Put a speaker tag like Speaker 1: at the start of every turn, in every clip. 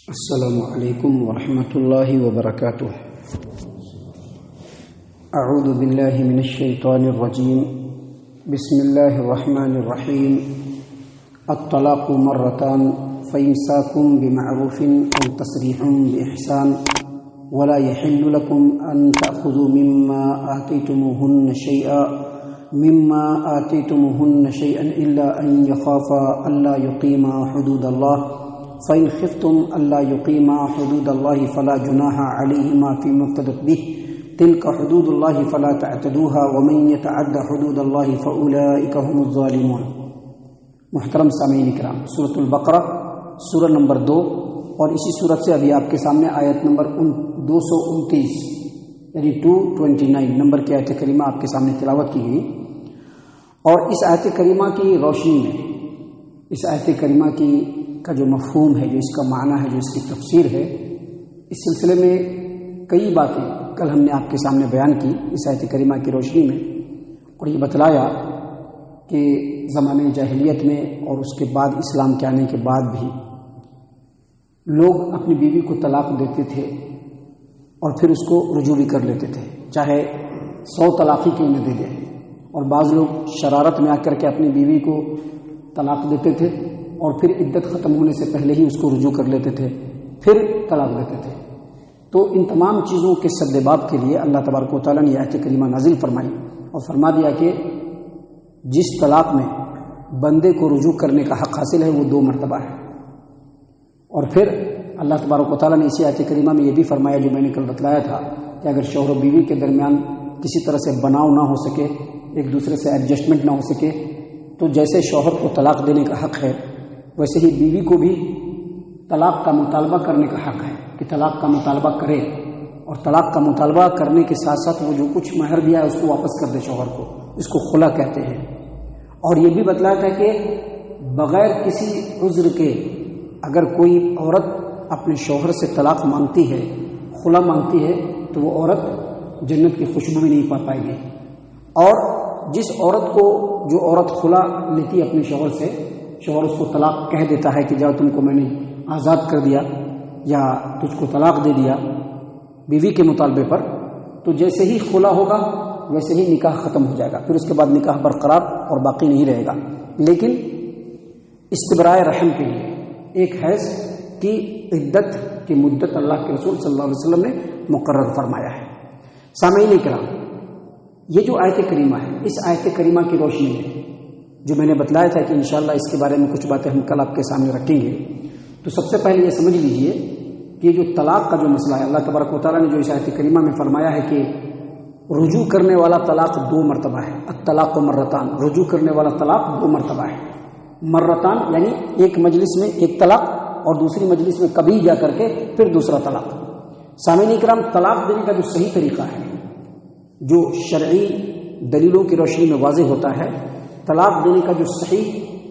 Speaker 1: السلام علیکم ورحمۃ اللہ وبرکاتہ۔ اعوذ باللہ من الشیطان الرجیم، بسم اللہ الرحمن الرحیم۔ الطلاق مرتان فإمساک بمعروف أو تسریح بإحسان ولا يحل لكم أن تأخذوا مما آتيتموهن شيئا إلا أن يخافا ألا يقيما حدود الله فإن خفتم ألا يقيما حدود الله فلا جناح عليهما فيما افتدت به تلك حدود الله فلا تعتدوها ومن يتعد حدود الله فأولئك هم الظالمون۔ محترم سامعین کرام، سورۃ البقرہ سورہ نمبر 2، اور اسی سورت سے ابھی آپ کے سامنے آیت نمبر 229 یعنی 229 نمبر کی آیت کریمہ آپ کے سامنے تلاوت کی گئی۔ اور اس آیت کریمہ کی روشنی میں، اس آیت کریمہ کا جو مفہوم ہے، جو اس کا معنی ہے، جو اس کی تفسیر ہے، اس سلسلے میں کئی باتیں کل ہم نے آپ کے سامنے بیان کی اس آیت کریمہ کی روشنی میں، اور یہ بتلایا کہ زمانے جاہلیت میں اور اس کے بعد اسلام کے آنے کے بعد بھی لوگ اپنی بیوی کو طلاق دیتے تھے اور پھر اس کو رجوع بھی کر لیتے تھے، چاہے 100 طلاقی کیوں نہ دے دیں۔ اور بعض لوگ شرارت میں آ کر کے اپنی بیوی کو طلاق دیتے تھے اور پھر عدت ختم ہونے سے پہلے ہی اس کو رجوع کر لیتے تھے، پھر طلاق دیتے تھے۔ تو ان تمام چیزوں کے سدباب کے لیے اللہ تبارک و تعالیٰ نے آیت کریمہ نازل فرمائی اور فرما دیا کہ جس طلاق میں بندے کو رجوع کرنے کا حق حاصل ہے وہ 2 مرتبہ ہے۔ اور پھر اللہ تبارک و تعالیٰ نے اسی آیت کریمہ میں یہ بھی فرمایا جو میں نے کل بتلایا تھا کہ اگر شوہر و بیوی کے درمیان کسی طرح سے بناؤ نہ ہو سکے، ایک دوسرے سے ایڈجسٹمنٹ نہ ہو سکے، تو جیسے شوہر کو طلاق دینے کا حق ہے ویسے ہی بیوی کو بھی طلاق کا مطالبہ کرنے کا حق ہے کہ طلاق کا مطالبہ کرے، اور طلاق کا مطالبہ کرنے کے ساتھ ساتھ وہ جو کچھ مہر دیا ہے اس کو واپس کر دے شوہر کو، اس کو خلا کہتے ہیں۔ اور یہ بھی بتلایا تھا کہ بغیر کسی عذر کے اگر کوئی عورت اپنے شوہر سے طلاق مانگتی ہے، خلا مانگتی ہے، تو وہ عورت جنت کی خوشبو بھی نہیں پا پائے گی۔ اور جس عورت کو، جو عورت خلا لیتی ہے اپنے شوہر سے، شوہر اس کو طلاق کہہ دیتا ہے کہ جاؤ تم کو میں نے آزاد کر دیا یا تجھ کو طلاق دے دیا بیوی کے مطالبے پر، تو جیسے ہی خلا ہوگا ویسے ہی نکاح ختم ہو جائے گا، پھر اس کے بعد نکاح برقرار اور باقی نہیں رہے گا۔ لیکن استبراء رحم کے لیے ایک حیض کی عدت کی مدت اللہ کے رسول صلی اللہ علیہ وسلم نے مقرر فرمایا ہے۔ سامعین کرام، یہ جو آیت کریمہ ہے، اس آیت کریمہ کی روشنی میں جو میں نے بتلایا تھا کہ انشاءاللہ اس کے بارے میں کچھ باتیں ہم کل آپ کے سامنے رکھیں گے، تو سب سے پہلے یہ سمجھ لیجئے کہ جو طلاق کا جو مسئلہ ہے، اللہ تبارک و تعالیٰ نے جو اس آیت کریمہ میں فرمایا ہے کہ رجوع کرنے والا طلاق 2 مرتبہ ہے۔ الطلاق مرتان، رجوع کرنے والا طلاق 2 مرتبہ ہے۔ مرتان یعنی ایک مجلس میں ایک طلاق اور دوسری مجلس میں کبھی جا کر کے پھر دوسرا طلاق۔ سامعین کرام، طلاق دینے کا جو صحیح طریقہ ہے، جو شرعی دلیلوں کی روشنی میں واضح ہوتا ہے، طلاق دینے کا جو صحیح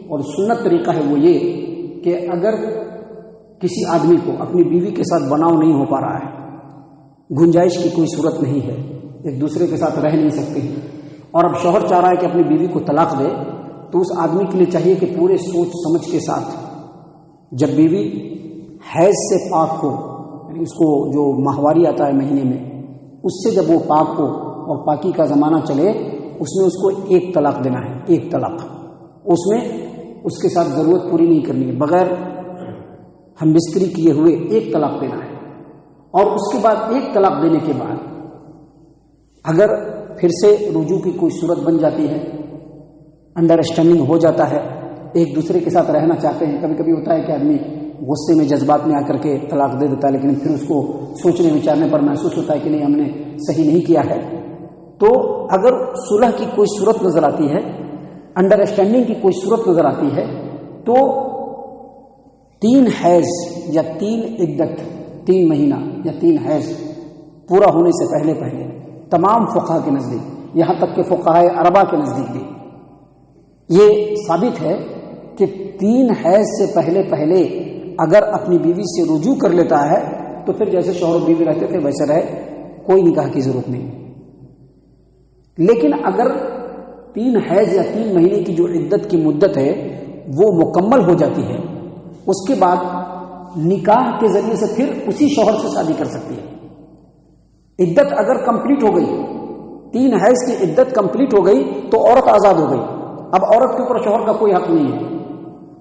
Speaker 1: اور سنت طریقہ ہے وہ یہ کہ اگر کسی آدمی کو اپنی بیوی کے ساتھ بناؤ نہیں ہو پا رہا ہے، گنجائش کی کوئی صورت نہیں ہے، ایک دوسرے کے ساتھ رہ نہیں سکتے ہیں، اور اب شوہر چاہ رہا ہے کہ اپنی بیوی کو طلاق دے، تو اس آدمی کے لیے چاہیے کہ پورے سوچ سمجھ کے ساتھ جب بیوی حیض سے پاک ہو، یعنی اس کو جو ماہواری آتا ہے مہینے میں، اس سے جب وہ پاک ہو اور پاکی کا زمانہ چلے، اس میں اس کو 1 طلاق دینا ہے، 1 طلاق۔ اس میں اس کے ساتھ ضرورت پوری نہیں کرنی ہے، بغیر ہم بستری کیے ہوئے 1 طلاق دینا ہے۔ اور اس کے بعد 1 طلاق دینے کے بعد اگر پھر سے رجوع کی کوئی صورت بن جاتی ہے، انڈرسٹینڈنگ ہو جاتا ہے، ایک دوسرے کے ساتھ رہنا چاہتے ہیں، کبھی کبھی ہوتا ہے کہ آدمی غصے میں جذبات میں آ کر کے طلاق دے دیتا ہے، لیکن پھر اس کو سوچنے وچارنے پر محسوس ہوتا ہے کہ نہیں، ہم نے صحیح نہیں کیا ہے۔ تو اگر صلح کی کوئی صورت نظر آتی ہے، انڈرسٹینڈنگ کی کوئی صورت نظر آتی ہے، تو 3 حیض یا 3 عدت، 3 مہینہ یا 3 حیض پورا ہونے سے پہلے تمام فقہاء کے نزدیک، یہاں تک کہ فقہاء اربعہ کے نزدیک بھی یہ ثابت ہے کہ 3 حیض سے پہلے اگر اپنی بیوی سے رجوع کر لیتا ہے تو پھر جیسے شوہر و بیوی رہتے تھے ویسے رہے، کوئی نکاح کی ضرورت نہیں۔ لیکن اگر 3 حیض یا 3 مہینے کی جو عدت کی مدت ہے وہ مکمل ہو جاتی ہے، اس کے بعد نکاح کے ذریعے سے پھر اسی شوہر سے شادی کر سکتی ہے۔ عدت اگر کمپلیٹ ہو گئی، 3 حیض کی عدت کمپلیٹ ہو گئی تو عورت آزاد ہو گئی۔ اب عورت کے اوپر شوہر کا کوئی حق نہیں ہے،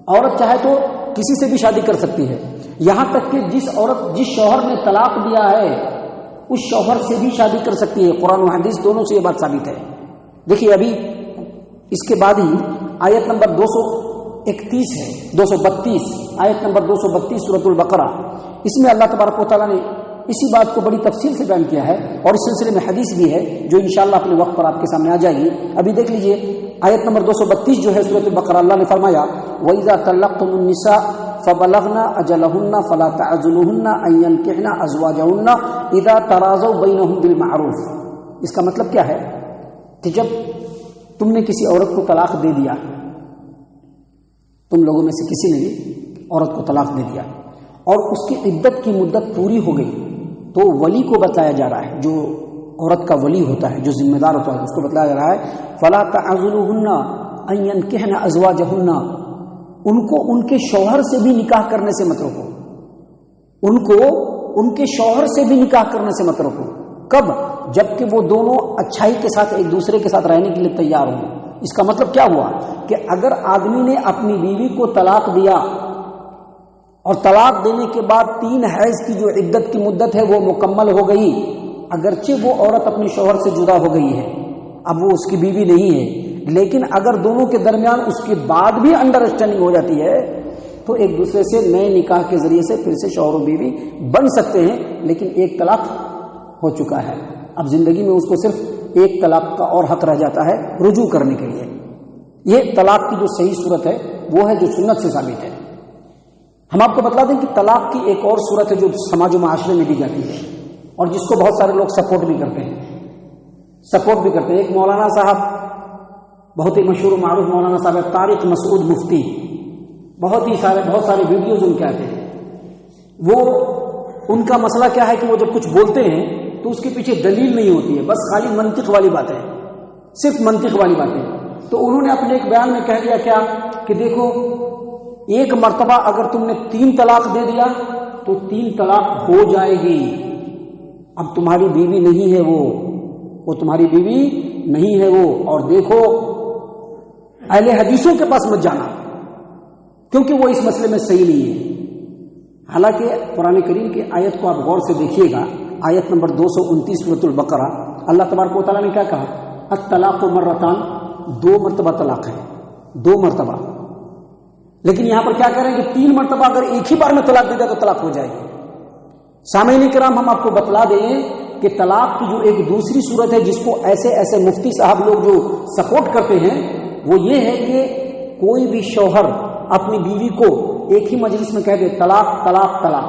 Speaker 1: عورت چاہے تو کسی سے بھی شادی کر سکتی ہے، یہاں تک کہ جس شوہر نے طلاق دیا ہے اس شوہر سے بھی شادی کر سکتی ہے۔ قرآن و حدیث دونوں سے یہ بات ثابت ہے۔ دیکھیے ابھی اس کے بعد ہی آیت نمبر 231 ہے، 232 آیت نمبر 232 سورۃ البقرہ، اس میں اللہ تبارک و تعالیٰ نے اسی بات کو بڑی تفصیل سے بیان کیا ہے، اور اس سلسلے میں حدیث بھی ہے جو انشاءاللہ اپنے وقت پر آپ کے سامنے آ جائے گی۔ ابھی دیکھ لیجئے آیت نمبر 232 جو ہے سورۃ البقرہ، اللہ نے فرمایا وَإِذَا طَلَّقْتُمُ النِّسَاءَ فَبَلَغْنَ أَجَلَهُنَّ فَلَا تَعْضُلُوهُنَّ أَن يَنكِحْنَ أَزْوَاجَهُنَّ إِذَا تَرَاضَوْا بَيْنَهُم بِالْمَعْرُوفِ۔ اس کا مطلب کیا ہے کہ جب تم نے کسی عورت کو طلاق دے دیا، تم لوگوں میں سے کسی نے بھی عورت کو طلاق دے دیا اور اس کی عدت کی مدت پوری ہو گئی، تو ولی کو بتایا جا رہا ہے، جو عورت کا ولی ہوتا ہے، جو ذمہ دار ہوتا ہے، اس کو بتایا جا رہا ہے فَلَا تَعْضُلُوهُنَّ أَن يَنكِحْنَ أَزْوَاجَهُنَّ، ان کو ان کے شوہر سے بھی نکاح کرنے سے مت روکو، ان کو ان کے شوہر سے بھی نکاح کرنے سے مت روکو۔ کب؟ جبکہ وہ دونوں اچھائی کے ساتھ ایک دوسرے کے ساتھ رہنے کے لیے تیار ہوں۔ اس کا مطلب کیا ہوا کہ اگر آدمی نے اپنی بیوی کو طلاق دیا اور طلاق دینے کے بعد 3 حیض کی جو عدت کی مدت ہے وہ مکمل ہو گئی، اگرچہ وہ عورت اپنے شوہر سے جدا ہو گئی ہے، اب وہ اس کی بیوی نہیں ہے، لیکن اگر دونوں کے درمیان اس کے بعد بھی انڈرسٹینڈنگ ہو جاتی ہے تو ایک دوسرے سے نئے نکاح کے ذریعے سے پھر سے شوہر و بیوی بن سکتے ہیں، لیکن ایک طلاق ہو چکا ہے، اب زندگی میں اس کو صرف ایک طلاق کا اور حق رہ جاتا ہے رجوع کرنے کے لیے۔ یہ طلاق کی جو صحیح صورت ہے وہ ہے جو سنت سے ثابت ہے۔ ہم آپ کو بتلا دیں کہ طلاق کی ایک اور صورت ہے جو سماج و معاشرے میں دی جاتی ہے اور جس کو بہت سارے لوگ سپورٹ بھی کرتے ہیں۔ ایک مولانا صاحب، بہت ہی مشہور و معروف مولانا صاحب طارق مسعود مفتی، بہت سارے ویڈیوز ان کے آتے ہیں۔ وہ ان کا مسئلہ کیا ہے کہ وہ جب کچھ بولتے ہیں تو اس کے پیچھے دلیل نہیں ہوتی ہے، بس خالی منطق والی باتیں، صرف منطق والی باتیں۔ تو انہوں نے اپنے ایک بیان میں کہہ دیا کیا کہ دیکھو، ایک مرتبہ اگر تم نے 3 طلاق دے دیا تو 3 طلاق ہو جائے گی، اب تمہاری بیوی نہیں ہے وہ تمہاری بیوی نہیں ہے وہ۔ اور دیکھو اہل حدیثوں کے پاس مت جانا کیونکہ وہ اس مسئلے میں صحیح نہیں ہے۔ حالانکہ قرآن کریم کی آیت کو آپ غور سے دیکھیے گا، آیت نمبر 229 سورۃ البقرہ، اللہ تبارک و تعالیٰ نے کیا کہا؟ الطلاق مرتان، 2 مرتبہ طلاق ہے، 2 مرتبہ۔ لیکن یہاں پر کیا کہہ رہے ہیں کہ 3 مرتبہ اگر ایک ہی بار میں طلاق دے دیا تو طلاق ہو جائے گی۔ سامعین کرام، ہم آپ کو بتلا دیں کہ طلاق کی جو ایک دوسری صورت ہے جس کو ایسے مفتی صاحب لوگ جو سپورٹ کرتے ہیں، وہ یہ ہے کہ کوئی بھی شوہر اپنی بیوی کو ایک ہی مجلس میں کہہ دے طلاق طلاق طلاق،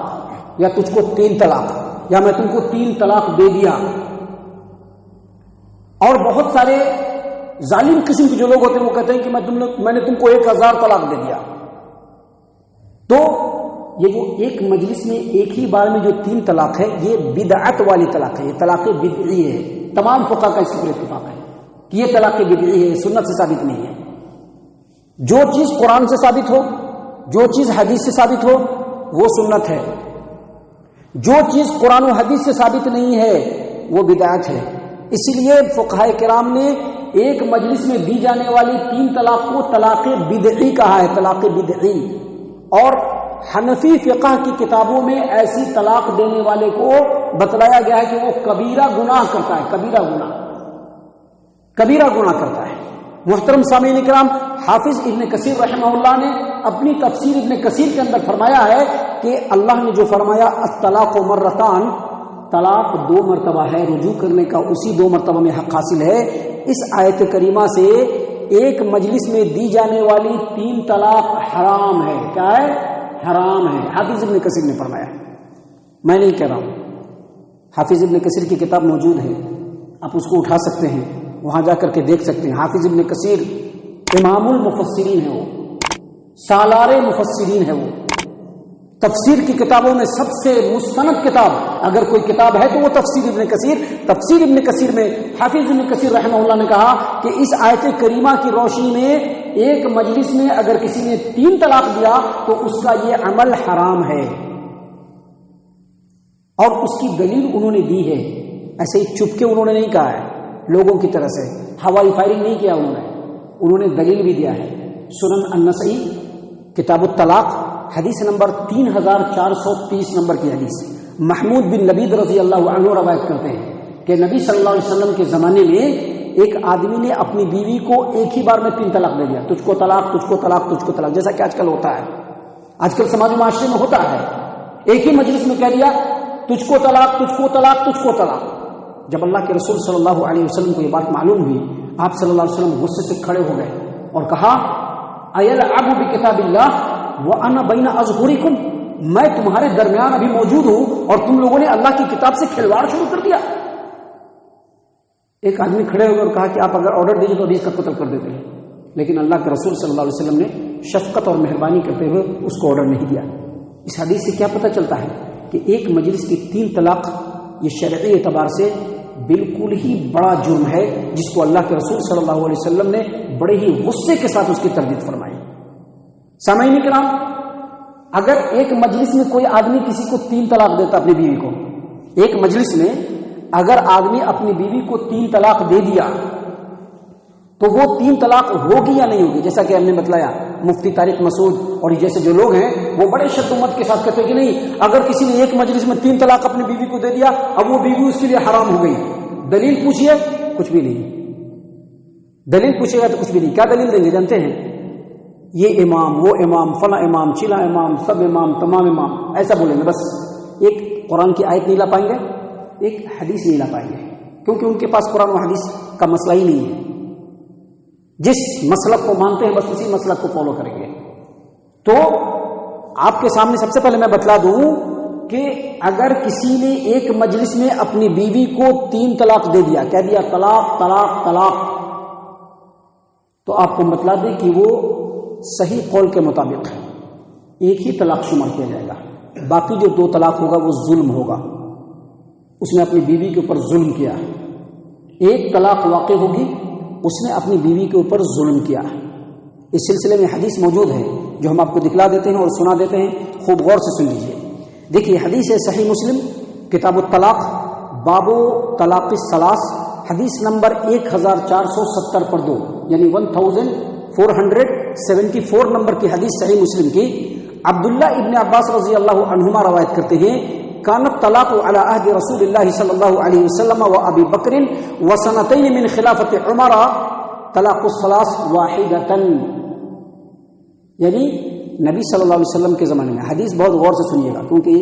Speaker 1: یا تجھ کو 3 طلاق، یا میں تم کو 3 طلاق دے دیا۔ اور بہت سارے ظالم قسم کے جو لوگ ہوتے ہیں وہ کہتے ہیں کہ میں نے تم کو 1000 طلاق دے دیا۔ تو یہ جو ایک مجلس میں ایک ہی بار میں جو 3 طلاق ہے، یہ بدعت والی طلاق ہے، یہ طلاق بدعی ہے۔ تمام فقہاء کا اس پر اتفاق ہے کہ یہ طلاق بدعی ہے، سنت سے ثابت نہیں ہے۔ جو چیز قرآن سے ثابت ہو، جو چیز حدیث سے ثابت ہو، وہ سنت ہے۔ جو چیز قرآن و حدیث سے ثابت نہیں ہے وہ بدعت ہے۔ اسی لیے فقہاء کرام نے ایک مجلس میں دی جانے والی 3 طلاق کو طلاق بدعی کہا ہے، طلاق بدعی۔ اور حنفی فقہ کی کتابوں میں ایسی طلاق دینے والے کو بتلایا گیا ہے کہ وہ کبیرہ گناہ کرتا ہے، کبیرہ گناہ کرتا ہے۔ محترم سامعین کرام، حافظ ابن کثیر رحمہ اللہ نے اپنی تفسیر ابن کثیر کے اندر فرمایا ہے کہ اللہ نے جو فرمایا الطلاق مرتان، طلاق 2 مرتبہ ہے، رجوع کرنے کا اسی 2 مرتبہ میں حق حاصل ہے۔ اس آیت کریمہ سے ایک مجلس میں دی جانے والی 3 طلاق حرام ہے۔ کیا ہے؟ حرام ہے۔ حافظ ابن کثیر نے فرمایا، میں نہیں کہہ رہا ہوں، حافظ ابن کثیر کی کتاب موجود ہے، آپ اس کو اٹھا سکتے ہیں، وہاں جا کر کے دیکھ سکتے ہیں۔ حافظ ابن کثیر امام المفسرین ہے، وہ سالار مفسرین ہے، وہ تفسیر کی کتابوں میں سب سے مستند کتاب اگر کوئی کتاب ہے تو وہ تفسیر ابن کثیر۔ تفسیر ابن کثیر میں حافظ ابن کثیر رحمہ اللہ نے کہا کہ اس آیت کریمہ کی روشنی میں ایک مجلس میں اگر کسی نے 3 طلاق دیا تو اس کا یہ عمل حرام ہے، اور اس کی دلیل انہوں نے دی ہے، ایسے ہی چپ کے انہوں نے نہیں کہا ہے، لوگوں کی طرح سے ہوائی فائرنگ نہیں کیا انہوں نے دلیل بھی دیا ہے۔ سنن النسائی کتاب الطلاق حدیث نمبر 3430 نمبر کی حدیث، محمود بن لبید رضی اللہ عنہ روایت کرتے ہیں کہ نبی صلی اللہ علیہ وسلم کے زمانے میں ایک آدمی نے اپنی بیوی کو ایک ہی بار میں 3 طلاق دے دیا، تجھ کو طلاق، تجھ کو طلاق، تجھ کو طلاق، جیسا کہ آج کل ہوتا ہے، آج کل سماجی معاشرے میں ہوتا ہے، ایک ہی مجلس میں کہہ دیا تجھ کو طلاق، تجھ کو طلاق، تجھ کو طلاق۔ جب اللہ کے رسول صلی اللہ علیہ وسلم کو یہ بات معلوم ہوئی، آپ صلی اللہ علیہ وسلم غصے سے کھڑے ہو گئے اور کہا ایلعب بکتاب اللہ وانا بین اظہرکم، میں تمہارے درمیان ابھی موجود ہوں اور تم لوگوں نے اللہ کی کتاب سے کھلواڑ شروع کر دیا۔ ایک آدمی کھڑے ہو گئے اور کہا کہ آپ اگر آرڈر دیجیے تو ابھی اس کا قتل کر دیتے ہیں، لیکن اللہ کے رسول صلی اللہ علیہ وسلم نے شفقت اور مہربانی کرتے ہوئے اس کو آرڈر نہیں دیا۔ اس حدیث سے کیا پتہ چلتا ہے کہ ایک مجلس کی 3 طلاق یہ شرعی اعتبار سے بالکل ہی بڑا جرم ہے، جس کو اللہ کے رسول صلی اللہ علیہ وسلم نے بڑے ہی غصے کے ساتھ اس کی تردید فرمائی۔ سامعین کرام، اگر ایک مجلس میں کوئی آدمی کسی کو 3 طلاق دیتا اپنی بیوی کو، ایک مجلس میں اگر آدمی اپنی بیوی کو 3 طلاق دے دیا تو وہ 3 طلاق ہوگی یا نہیں ہوگی؟ جیسا کہ ہم نے بتلایا، مفتی طارق مسعود اور جیسے جو لوگ ہیں وہ بڑے شدت کے ساتھ کہتے ہیں کہ نہیں، اگر کسی نے ایک مجلس میں 3 طلاق اپنی بیوی کو دے دیا اب وہ بیوی اس کے لیے حرام ہو گئی۔ دلیل پوچھئے کچھ بھی نہیں، دلیل پوچھے گا تو کچھ بھی نہیں۔ کیا دلیل دیں گے جانتے ہیں؟ یہ امام، وہ امام، فلاں امام، چلا امام، سب امام، تمام امام، ایسا بولیں گے بس۔ ایک قرآن کی آیت نہیں لا پائیں گے، ایک حدیث نہیں لا پائیں گے، کیونکہ ان کے پاس قرآن و حدیث کا مسئلہ ہی نہیں ہے۔ جس مسلک کو مانتے ہیں بس اسی مسلک کو فالو کریں گے۔ تو آپ کے سامنے سب سے پہلے میں بتلا دوں کہ اگر کسی نے ایک مجلس میں اپنی بیوی کو 3 طلاق دے دیا، کہہ دیا طلاق طلاق طلاق، تو آپ کو بتلا دیں کہ وہ صحیح قول کے مطابق ایک ہی طلاق شمار کیا جائے گا، باقی جو 2 طلاق ہوگا وہ ظلم ہوگا، اس نے اپنی بیوی کے اوپر ظلم کیا۔ ایک طلاق واقع ہوگی، اس نے اپنی بیوی کے اوپر ظلم کیا۔ اس سلسلے میں حدیث موجود ہے جو ہم آپ کو دکھلا دیتے ہیں اور سنا دیتے ہیں، خوب غور سے سن لیجیے۔ دیکھیے حدیث ہے صحیح مسلم کتاب الطلاق باب طلاق الثلاث، حدیث نمبر 1470/2 یعنی 1474 نمبر کی حدیث صحیح مسلم کی۔ عبداللہ ابن عباس رضی اللہ عنہما روایت کرتے ہیں کانت طلاق علی عہد رسول اللہ صلی اللہ علیہ وسلم و ابی بکر و سنتین من خلافت عمر طلاق الثلاث واحدۃ، یعنی نبی صلی اللہ علیہ وسلم کے زمانے میں۔ حدیث بہت غور سے سنیے گا کیونکہ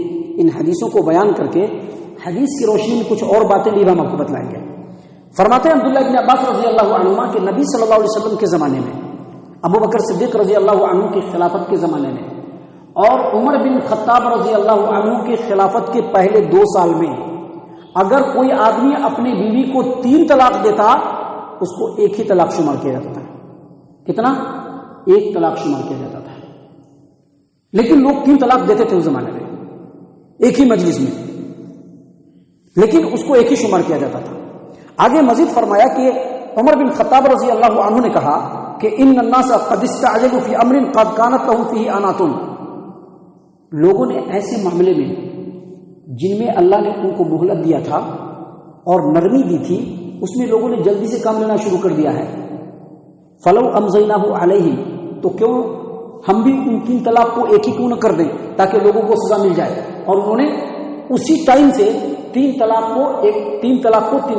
Speaker 1: ان حدیثوں کو بیان کر کے حدیث کی روشنی میں کچھ اور باتیں بھی ہم آپ کو بتلائیں گے۔ فرماتے ہیں عبداللہ ابن عباس رضی اللہ عنہما کہ نبی صلی اللہ علیہ وسلم کے زمانے میں، ابو بکر صدیق رضی اللہ عنہ کی خلافت کے زمانے میں اور عمر بن خطاب رضی اللہ عنہ کی خلافت کے پہلے 2 سال میں اگر کوئی آدمی اپنی بیوی کو 3 طلاق دیتا اس کو ایک ہی طلاق شمار کیا جاتا تھا۔ کتنا؟ 1 طلاق شمار کیا جاتا تھا۔ لیکن لوگ 3 طلاق دیتے تھے اس زمانے میں ایک ہی مجلس میں، لیکن اس کو ایک ہی شمار کیا جاتا تھا۔ آگے مزید فرمایا کہ عمر بن خطاب رضی اللہ عنہ نے کہا کہ ان الناس قد استعجلوا فی امر قد كانت لهم فيه انات، لوگوں نے ایسے معاملے میں جن میں اللہ نے ان کو مہلت دیا تھا اور نرمی دی تھی، اس میں لوگوں نے جلدی سے کام لینا شروع کر دیا ہے۔ فلو امضیناہ علیہم، تو کیوں ہم بھی ان 3 طلاق کو ایک ہی کیوں نہ کر دیں تاکہ لوگوں کو سزا مل جائے، اور انہوں نے اسی ٹائم سے 3 طلاق کو 3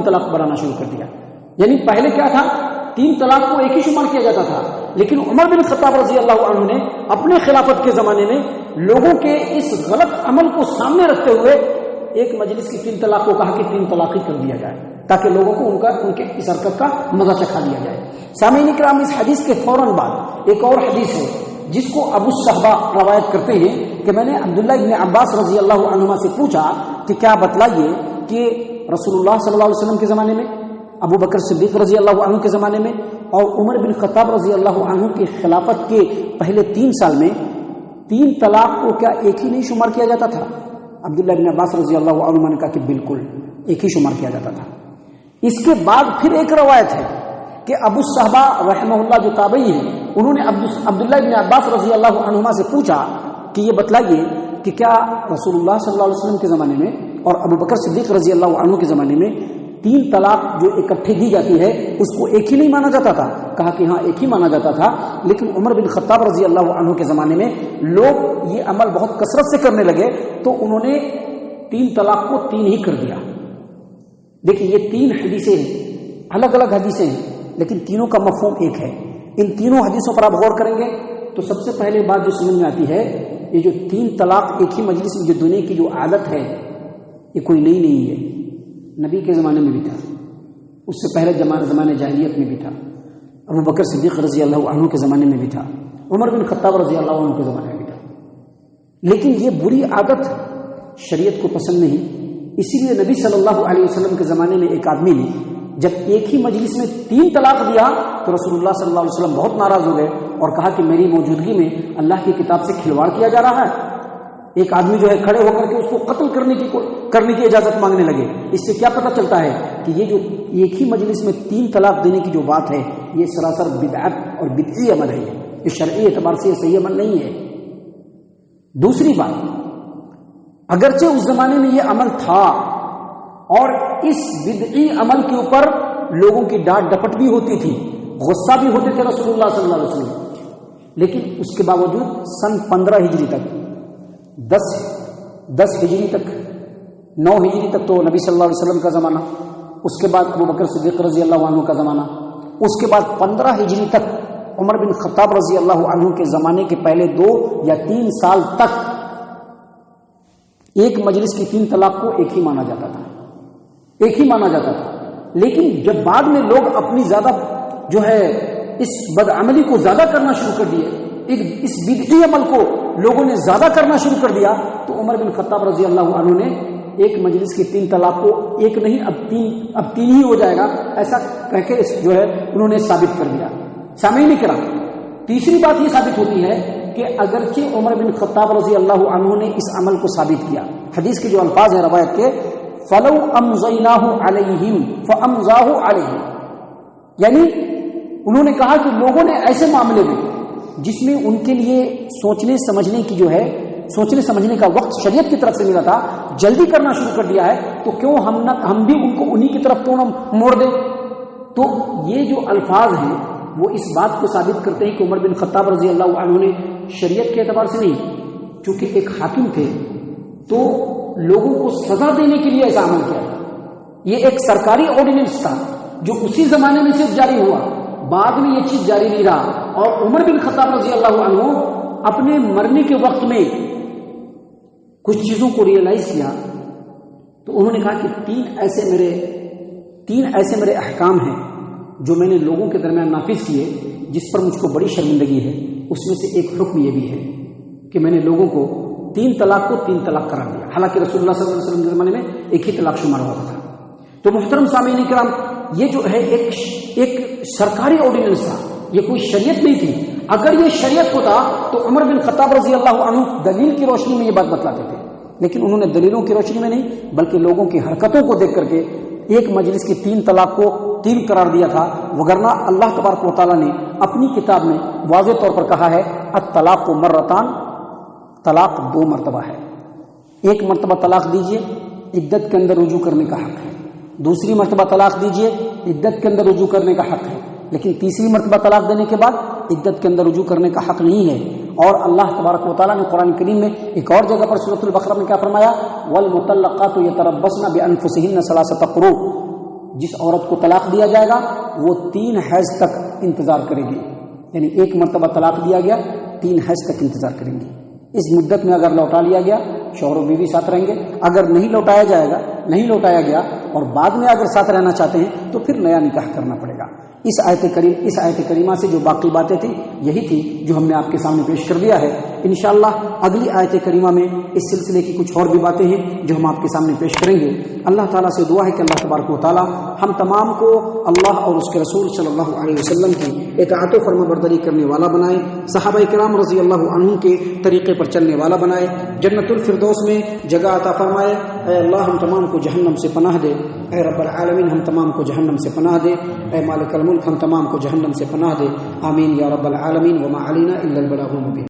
Speaker 1: طلاق بنانا شروع کر دیا۔ یعنی پہلے کیا تھا، 3 طلاق کو ایک ہی شمار کیا جاتا تھا، لیکن عمر بن خطاب رضی اللہ عنہ نے اپنے خلافت کے زمانے میں لوگوں کے اس غلط عمل کو سامنے رکھتے ہوئے ایک مجلس کی 3 طلاق کو کہا کہ 3 طلاق ہی کر دیا جائے تاکہ لوگوں کو ان کے اس حرکت کا مزہ چکھا دیا جائے۔ سامعین کرام، اس حدیث کے فوراً بعد ایک اور حدیث ہے جس کو ابو الصحبہ روایت کرتے ہیں کہ میں نے عبداللہ ابن عباس رضی اللہ عنہما سے پوچھا کہ کیا بتلائیے کہ رسول اللہ صلی اللہ علیہ وسلم کے زمانے میں، ابو بکر صدیق رضی اللہ عنہ کے زمانے میں اور عمر بن خطاب رضی اللہ عنہ کی خلافت کے پہلے 3 سال میں 3 طلاق کو کیا ایک ہی نہیں شمار کیا جاتا تھا؟ عبداللہ بن عباس رضی اللہ عنہ نے کہا کہ بالکل ایک ہی شمار کیا جاتا تھا۔ اس کے بعد پھر ایک روایت ہے کہ ابو الصحبہ رحمہ اللہ جو تابعی ہیں، انہوں نے عبداللہ بن عباس رضی اللہ عنہما سے پوچھا کہ یہ بتلائیے کہ کیا رسول اللہ صلی اللہ علیہ وسلم کے زمانے میں اور ابو بکر صدیق رضی اللہ عنہ کے زمانے میں 3 طلاق جو اکٹھے دی جاتی ہے اس کو ایک ہی نہیں مانا جاتا تھا. کہا کہ ہاں ایک ہی مانا جاتا تھا، لیکن عمر بن خطاب رضی اللہ عنہ کے زمانے میں لوگ یہ عمل بہت کثرت سے کرنے لگے تو انہوں نے 3 طلاق کو 3 ہی کر دیا. دیکھیں یہ 3 حدیثیں ہیں، الگ الگ حدیثیں ہیں، لیکن تینوں کا مفہوم ایک ہے. ان تینوں حدیثوں پر آپ غور کریں گے تو سب سے پہلے بات جو سمجھ میں آتی ہے، یہ جو 3 طلاق ایک ہی مجلس میں جو دنیا کی جو عادت ہے یہ کوئی نئی نہیں ہے. نبی کے زمانے میں بھی تھا، اس سے پہلے زمانے جاہلیت میں بھی تھا، ابو بکر صدیق رضی اللہ عنہ کے زمانے میں بھی تھا، عمر بن خطاب رضی اللہ عنہ کے زمانے میں بھی تھا. لیکن یہ بری عادت شریعت کو پسند نہیں. اسی لیے نبی صلی اللہ علیہ وسلم کے زمانے میں ایک آدمی نے جب ایک ہی مجلس میں 3 طلاق دیا تو رسول اللہ صلی اللہ علیہ وسلم بہت ناراض ہو گئے اور کہا کہ میری موجودگی میں اللہ کی کتاب سے کھلواڑ کیا جا رہا ہے. ایک آدمی جو ہے کھڑے ہو کر کے اس کو قتل کرنے کی اجازت مانگنے لگے. اس سے کیا پتہ چلتا ہے کہ یہ جو ایک ہی مجلس میں 3 طلاق دینے کی جو بات ہے یہ سراسر بدعت اور بدعی عمل ہے. یہ شرعی اعتبار سے یہ صحیح عمل نہیں ہے. دوسری بات، اگرچہ اس زمانے میں یہ عمل تھا اور اس بدعی عمل کے اوپر لوگوں کی ڈانٹ ڈپٹ بھی ہوتی تھی، غصہ بھی ہوتے تھے رسول اللہ صلی اللہ علیہ وسلم، لیکن اس کے باوجود سن 15 ہجری تک 10 ہجری تک 9 ہجری تک تو نبی صلی اللہ علیہ وسلم کا زمانہ، اس کے بعد ابو بکر صدیق رضی اللہ عنہ کا زمانہ، اس کے بعد 15 ہجری تک عمر بن خطاب رضی اللہ عنہ کے زمانے کے پہلے 2 یا 3 سال تک ایک مجلس کی 3 طلاق کو ایک ہی مانا جاتا تھا، ایک ہی مانا جاتا تھا. لیکن جب بعد میں لوگ اپنی زیادہ جو ہے اس بدعملی کو زیادہ کرنا شروع کر دیے، اس بدعی عمل کو لوگوں نے زیادہ کرنا شروع کر دیا تو عمر بن خطاب رضی اللہ عنہ نے ایک مجلس کی 3 طلاق کو ایک نہیں اب 3 ہی ہو جائے گا ایسا کہہ کے جو ہے انہوں نے ثابت کر دیا. سامعین کرام، تیسری بات یہ ثابت ہوتی ہے کہ اگرچہ عمر بن خطاب رضی اللہ عنہ نے اس عمل کو ثابت کیا، حدیث کے جو الفاظ ہیں روایت کے، فَلَوْ أَمْضَيْنَاهُ عَلَيْهِمْ فَأَمْضَاهُ عَلَيْهِمْ، یعنی انہوں نے کہا کہ لوگوں نے ایسے معاملے میں جس میں ان کے لیے سوچنے سمجھنے کی جو ہے سوچنے سمجھنے کا وقت شریعت کی طرف سے ملا تھا، جلدی کرنا شروع کر دیا ہے، تو کیوں ہم بھی ان کو انہی کی طرف تو موڑ دیں. تو یہ جو الفاظ ہیں وہ اس بات کو ثابت کرتے ہیں کہ عمر بن خطاب رضی اللہ عنہ نے شریعت کے اعتبار سے نہیں، چونکہ ایک حاکم تھے تو لوگوں کو سزا دینے کے لیے ایسا عمل کیا. یہ ایک سرکاری آرڈیننس تھا جو اسی زمانے میں صرف جاری ہوا، بعد میں یہ چیز جاری نہیں رہا. اور عمر بن خطاب رضی اللہ عنہ اپنے مرنے کے وقت میں کچھ چیزوں کو ریئلائز کیا تو انہوں نے کہا کہ 3 ایسے میرے احکام ہیں جو میں نے لوگوں کے درمیان نافذ کیے جس پر مجھ کو بڑی شرمندگی ہے. اس میں سے ایک حکم یہ بھی ہے کہ میں نے لوگوں کو 3 طلاق کو 3 طلاق قرار دیا، حالانکہ رسول اللہ صلی اللہ علیہ وسلم کے زمانے میں ایک ہی طلاق شمار ہوتا تھا. تو محترم سامعین کرام، یہ جو ہے ایک سرکاری آرڈیننس تھا، یہ کوئی شریعت نہیں تھی. اگر یہ شریعت ہوتا تو عمر بن خطاب رضی اللہ عنہ دلیل کی روشنی میں یہ بات بتلاتے تھے، لیکن انہوں نے دلیلوں کی روشنی میں نہیں بلکہ لوگوں کی حرکتوں کو دیکھ کر کے ایک مجلس کی 3 طلاق کو 3 قرار دیا تھا. وگرنہ اللہ تبارک و تعالیٰ نے اپنی کتاب میں واضح طور پر کہا ہے الطلاق مرتان، طلاق 2 مرتبہ ہے. ایک مرتبہ طلاق دیجئے، عدت کے اندر رجوع کرنے کا حق ہے. دوسری مرتبہ طلاق دیجئے، عدت کے اندر رجوع کرنے کا حق ہے. لیکن تیسری مرتبہ طلاق دینے کے بعد عدت کے اندر رجوع کرنے کا حق نہیں ہے. اور اللہ تبارک و تعالیٰ نے قرآن کریم میں ایک اور جگہ پر سورۃ البقرہ میں کیا فرمایا، والمطلقات یتربصن بانفسهن 3 قروء، جس عورت کو طلاق دیا جائے گا وہ 3 حیض تک انتظار کرے گی. یعنی ایک مرتبہ طلاق دیا گیا، 3 حیض تک انتظار کریں گی. اس مدت میں اگر لوٹا لیا گیا شوہر و بیوی ساتھ رہیں گے، اگر نہیں لوٹایا گیا اور بعد میں اگر ساتھ رہنا چاہتے ہیں تو پھر نیا نکاح کرنا پڑے گا. اس آیت کریمہ سے جو باقی باتیں تھیں یہی تھی جو ہم نے آپ کے سامنے پیش کر دیا ہے. انشاءاللہ اگلی آیت کریمہ میں اس سلسلے کی کچھ اور بھی باتیں ہیں جو ہم آپ کے سامنے پیش کریں گے. اللہ تعالیٰ سے دعا ہے کہ اللہ تبارک و تعالیٰ ہم تمام کو اللہ اور اس کے رسول صلی اللہ علیہ وسلم کی اطاعت و فرما برداری کرنے والا بنائے، صحابہ کرام رضی اللہ عنہ کے طریقے پر چلنے والا بنائے، جنت الفردوس میں جگہ عطا فرمائے. اے اللہ ہم تمام کو جہنم سے پناہ دے. اے رب العالمین ہم تمام کو جہنم سے پناہ دے. اے مالک الملک ہم تمام کو جہنم سے پناہ دے. آمین یا رب العالمین. وما علینا الا البلاغ المبین.